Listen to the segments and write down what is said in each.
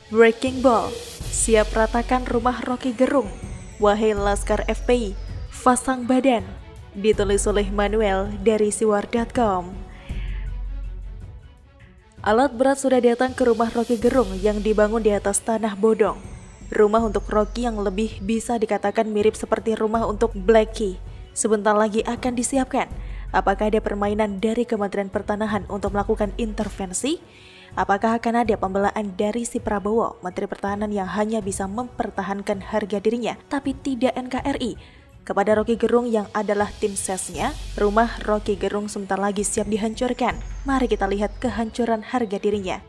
Breaking Ball, siap ratakan rumah Rocky Gerung. Wahai Laskar FPI, pasang badan. Ditulis oleh Manuel dari siwar.com. Alat berat sudah datang ke rumah Rocky Gerung yang dibangun di atas tanah bodong. Rumah untuk Rocky yang lebih bisa dikatakan mirip seperti rumah untuk Blackie sebentar lagi akan disiapkan. Apakah ada permainan dari Kementerian Pertanahan untuk melakukan intervensi? Apakah akan ada pembelaan dari si Prabowo, Menteri Pertahanan yang hanya bisa mempertahankan harga dirinya tapi tidak NKRI? Kepada Rocky Gerung yang adalah tim sesnya, rumah Rocky Gerung sebentar lagi siap dihancurkan. Mari kita lihat kehancuran harga dirinya.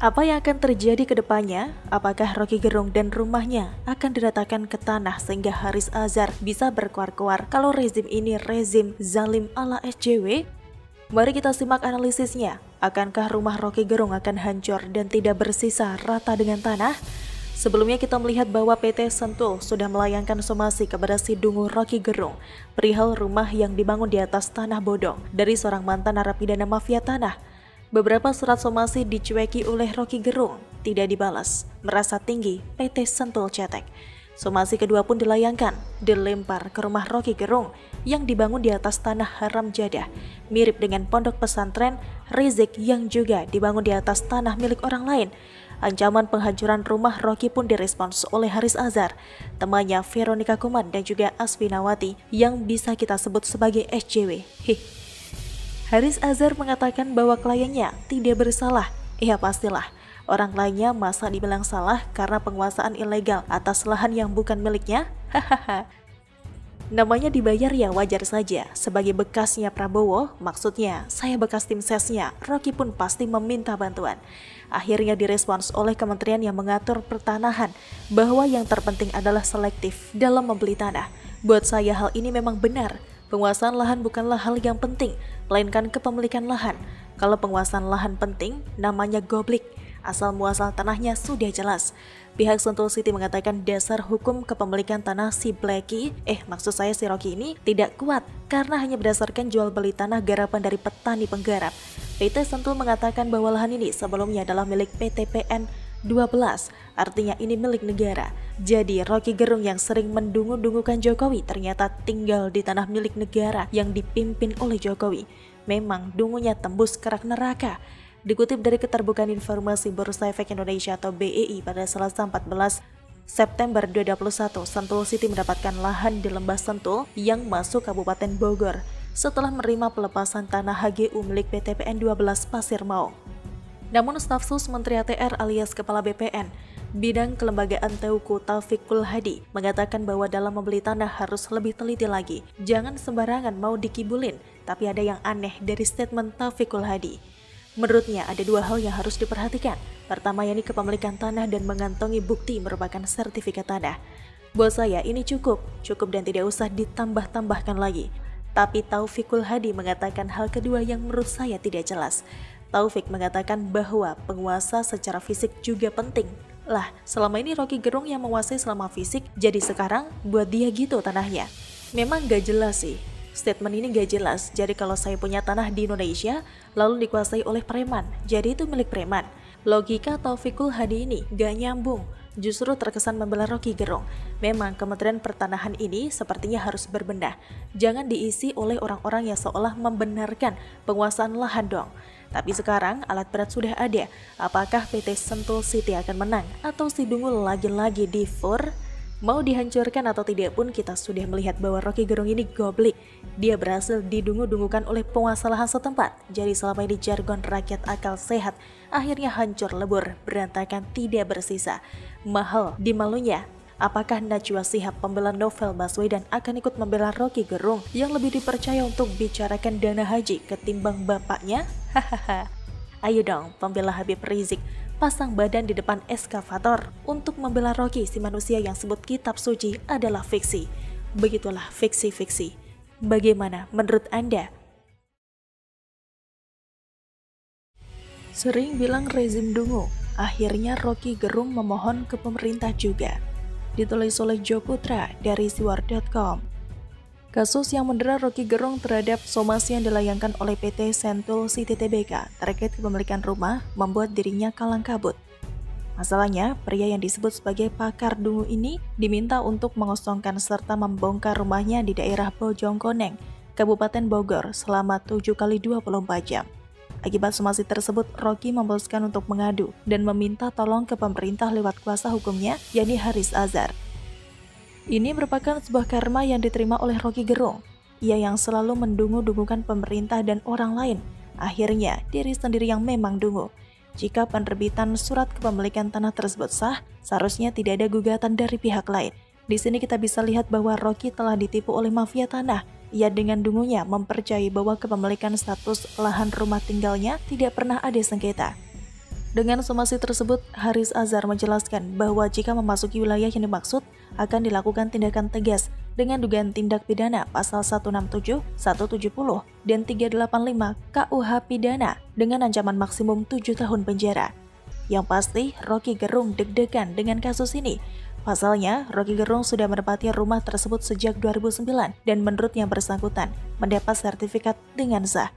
Apa yang akan terjadi ke depannya? Apakah Rocky Gerung dan rumahnya akan diratakan ke tanah sehingga Haris Azhar bisa berkuar-kuar kalau rezim ini rezim zalim ala SJW? Mari kita simak analisisnya. Akankah rumah Rocky Gerung akan hancur dan tidak bersisa rata dengan tanah? Sebelumnya kita melihat bahwa PT Sentul sudah melayangkan somasi kepada si Dungu Rocky Gerung perihal rumah yang dibangun di atas tanah bodong dari seorang mantan narapidana mafia tanah. Beberapa surat somasi dicueki oleh Rocky Gerung, tidak dibalas. Merasa tinggi, PT Sentul cetek. Somasi kedua pun dilayangkan, dilempar ke rumah Rocky Gerung yang dibangun di atas tanah haram jadah, mirip dengan pondok pesantren Rizik yang juga dibangun di atas tanah milik orang lain. Ancaman penghancuran rumah Rocky pun direspons oleh Haris Azhar, temannya Veronica Koeman dan juga Asfinawati yang bisa kita sebut sebagai SJW. Haris Azhar mengatakan bahwa kliennya tidak bersalah. Ya pastilah, orang lainnya masa dibilang salah karena penguasaan ilegal atas lahan yang bukan miliknya? Hahaha. Namanya dibayar ya wajar saja. Sebagai bekasnya Prabowo, maksudnya saya bekas tim sesnya, Rocky pun pasti meminta bantuan. Akhirnya direspons oleh kementerian yang mengatur pertanahan bahwa yang terpenting adalah selektif dalam membeli tanah. Buat saya hal ini memang benar. Penguasaan lahan bukanlah hal yang penting, melainkan kepemilikan lahan. Kalau penguasaan lahan penting, namanya goblik. Asal muasal tanahnya sudah jelas. Pihak Sentul City mengatakan dasar hukum kepemilikan tanah si Blackie, maksud saya si Rocky ini tidak kuat karena hanya berdasarkan jual beli tanah garapan dari petani penggarap. PT Sentul mengatakan bahwa lahan ini sebelumnya adalah milik PT PN 12, artinya ini milik negara. Jadi Rocky Gerung yang sering mendungu-dungukan Jokowi ternyata tinggal di tanah milik negara yang dipimpin oleh Jokowi. Memang dungunya tembus kerak neraka. Dikutip dari Keterbukaan Informasi Bursa Efek Indonesia atau BEI pada Selasa 14 September 2021, Sentul City mendapatkan lahan di Lembah Sentul yang masuk Kabupaten Bogor setelah menerima pelepasan tanah HGU milik PT PN 12 Pasir Mau. Namun staf sus Menteri ATR alias Kepala BPN Bidang Kelembagaan Teuku Taufikul Hadi mengatakan bahwa dalam membeli tanah harus lebih teliti lagi. Jangan sembarangan mau dikibulin, tapi ada yang aneh dari statement Taufikul Hadi. Menurutnya ada dua hal yang harus diperhatikan. Pertama yakni kepemilikan tanah dan mengantongi bukti merupakan sertifikat tanah. Buat saya ini cukup dan tidak usah ditambah-tambahkan lagi. Tapi Taufikul Hadi mengatakan hal kedua yang menurut saya tidak jelas. Taufik mengatakan bahwa penguasa secara fisik juga penting. Lah, selama ini Rocky Gerung yang menguasai selama fisik, jadi sekarang buat dia gitu tanahnya. Memang gak jelas sih. Statement ini gak jelas, jadi kalau saya punya tanah di Indonesia, lalu dikuasai oleh preman, jadi itu milik preman. Logika Taufikul Hadi ini gak nyambung, justru terkesan membela Rocky Gerung. Memang Kementerian Pertanahan ini sepertinya harus berbenah, jangan diisi oleh orang-orang yang seolah membenarkan penguasaan lahan dong. Tapi sekarang alat berat sudah ada, apakah PT Sentul City akan menang atau si Dungu lagi-lagi difur? Mau dihancurkan atau tidak pun kita sudah melihat bahwa Rocky Gerung ini goblik. Dia berhasil didungu-dungukan oleh penguasa lahan setempat. Jadi selama ini jargon rakyat akal sehat akhirnya hancur lebur, berantakan, tidak bersisa. Mahal di malunya. Apakah Najwa Shihab pembela novel Baswedan akan ikut membela Rocky Gerung yang lebih dipercaya untuk bicarakan dana haji ketimbang bapaknya? Hahaha. Ayo dong pembela Habib Rizik. Pasang badan di depan eskavator untuk membela Rocky, si manusia yang sebut kitab suci adalah fiksi. Begitulah fiksi-fiksi. Bagaimana menurut Anda? Sering bilang rezim dungu, akhirnya Rocky Gerung memohon ke pemerintah juga. Ditulis oleh Jo Putra dari siwar.com. Kasus yang mendera Rocky Gerung terhadap somasi yang dilayangkan oleh PT Sentul City Tbk terkait kepemilikan rumah membuat dirinya kalang kabut. Masalahnya, pria yang disebut sebagai pakar dungu ini diminta untuk mengosongkan serta membongkar rumahnya di daerah Bojongkoneng, Kabupaten Bogor selama 7 kali 24 jam. Akibat somasi tersebut, Rocky memutuskan untuk mengadu dan meminta tolong ke pemerintah lewat kuasa hukumnya, yakni Haris Azhar. Ini merupakan sebuah karma yang diterima oleh Rocky Gerung. Ia yang selalu mendungu-dungukan pemerintah dan orang lain, akhirnya diri sendiri yang memang dungu. Jika penerbitan surat kepemilikan tanah tersebut sah, seharusnya tidak ada gugatan dari pihak lain. Di sini kita bisa lihat bahwa Rocky telah ditipu oleh mafia tanah. Ia dengan dungunya mempercayai bahwa kepemilikan status lahan rumah tinggalnya tidak pernah ada sengketa. Dengan somasi tersebut, Haris Azhar menjelaskan bahwa jika memasuki wilayah yang dimaksud, akan dilakukan tindakan tegas dengan dugaan tindak pidana pasal 167, 170, dan 385 KUH pidana dengan ancaman maksimum 7 tahun penjara. Yang pasti, Rocky Gerung deg-degan dengan kasus ini. Pasalnya, Rocky Gerung sudah menempati rumah tersebut sejak 2009 dan menurut yang bersangkutan mendapat sertifikat dengan sah.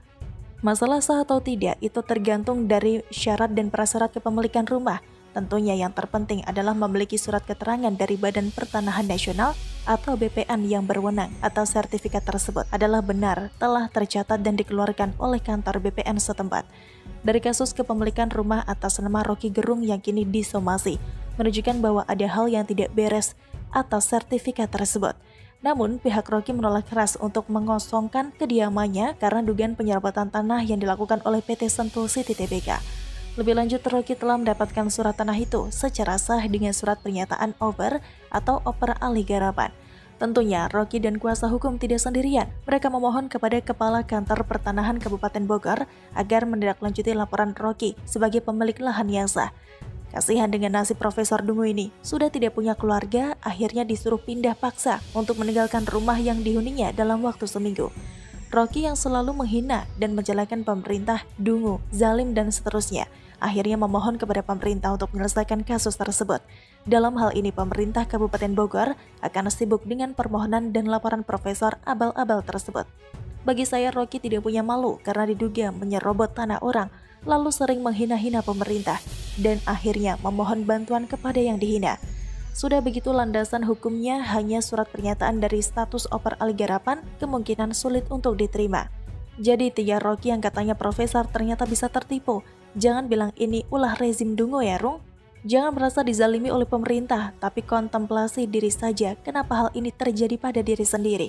Masalah sah atau tidak itu tergantung dari syarat dan prasyarat kepemilikan rumah. Tentunya yang terpenting adalah memiliki surat keterangan dari Badan Pertanahan Nasional atau BPN yang berwenang atas sertifikat tersebut adalah benar telah tercatat dan dikeluarkan oleh kantor BPN setempat. Dari kasus kepemilikan rumah atas nama Rocky Gerung yang kini disomasi, menunjukkan bahwa ada hal yang tidak beres atas sertifikat tersebut. Namun, pihak Rocky menolak keras untuk mengosongkan kediamannya karena dugaan penyerabutan tanah yang dilakukan oleh PT Sentul City Tbk. Lebih lanjut, Rocky telah mendapatkan surat tanah itu secara sah dengan surat pernyataan over atau oper alih garapan. Tentunya, Rocky dan kuasa hukum tidak sendirian. Mereka memohon kepada Kepala Kantor Pertanahan Kabupaten Bogor agar menindaklanjuti laporan Rocky sebagai pemilik lahan yang sah. Kasihan dengan nasib Profesor Dungu ini, sudah tidak punya keluarga, akhirnya disuruh pindah paksa untuk meninggalkan rumah yang dihuninya dalam waktu seminggu. Rocky yang selalu menghina dan menjelekan pemerintah, dungu, zalim, dan seterusnya, akhirnya memohon kepada pemerintah untuk menyelesaikan kasus tersebut. Dalam hal ini, pemerintah Kabupaten Bogor akan sibuk dengan permohonan dan laporan Profesor abal-abal tersebut. Bagi saya, Rocky tidak punya malu karena diduga menyerobot tanah orang, lalu sering menghina-hina pemerintah, dan akhirnya memohon bantuan kepada yang dihina. Sudah begitu landasan hukumnya hanya surat pernyataan dari status oper alih garapan, kemungkinan sulit untuk diterima. Jadi tiga Rocky yang katanya profesor ternyata bisa tertipu. Jangan bilang ini ulah rezim dungu ya, Rung. Jangan merasa dizalimi oleh pemerintah, tapi kontemplasi diri saja kenapa hal ini terjadi pada diri sendiri.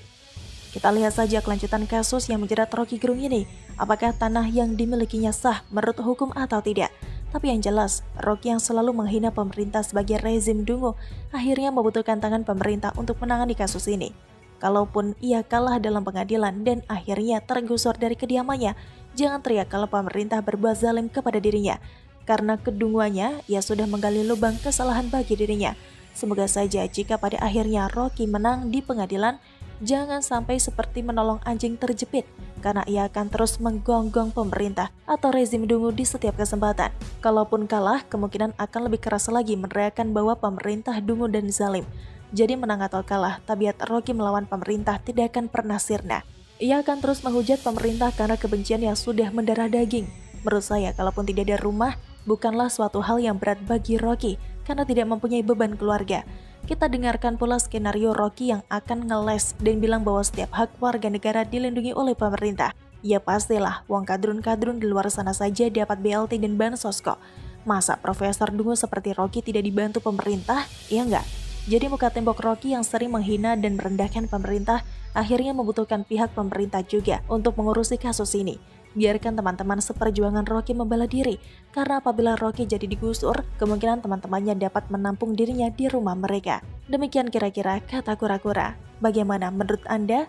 Kita lihat saja kelanjutan kasus yang menjerat Rocky Gerung ini. Apakah tanah yang dimilikinya sah menurut hukum atau tidak? Tapi yang jelas, Rocky yang selalu menghina pemerintah sebagai rezim dungu akhirnya membutuhkan tangan pemerintah untuk menangani kasus ini. Kalaupun ia kalah dalam pengadilan dan akhirnya tergusur dari kediamannya, jangan teriak kalau pemerintah berbuat zalim kepada dirinya. Karena kedunguannya, ia sudah menggali lubang kesalahan bagi dirinya. Semoga saja jika pada akhirnya Rocky menang di pengadilan, jangan sampai seperti menolong anjing terjepit, karena ia akan terus menggonggong pemerintah atau rezim dungu di setiap kesempatan. Kalaupun kalah, kemungkinan akan lebih keras lagi meneriakkan bahwa pemerintah dungu dan zalim. Jadi menang atau kalah, tabiat Rocky melawan pemerintah tidak akan pernah sirna. Ia akan terus menghujat pemerintah karena kebencian yang sudah mendarah daging. Menurut saya, kalaupun tidak ada rumah, bukanlah suatu hal yang berat bagi Rocky karena tidak mempunyai beban keluarga. Kita dengarkan pula skenario Rocky yang akan ngeles dan bilang bahwa setiap hak warga negara dilindungi oleh pemerintah. Ya pastilah, uang kadrun-kadrun di luar sana saja dapat BLT dan bansos kok. Masa Profesor Dungu seperti Rocky tidak dibantu pemerintah? Iya enggak? Jadi muka tembok Rocky yang sering menghina dan merendahkan pemerintah akhirnya membutuhkan pihak pemerintah juga untuk mengurusi kasus ini. Biarkan teman-teman seperjuangan Rocky membela diri, karena apabila Rocky jadi digusur, kemungkinan teman-temannya dapat menampung dirinya di rumah mereka. Demikian kira-kira kata kura-kura. Bagaimana menurut Anda?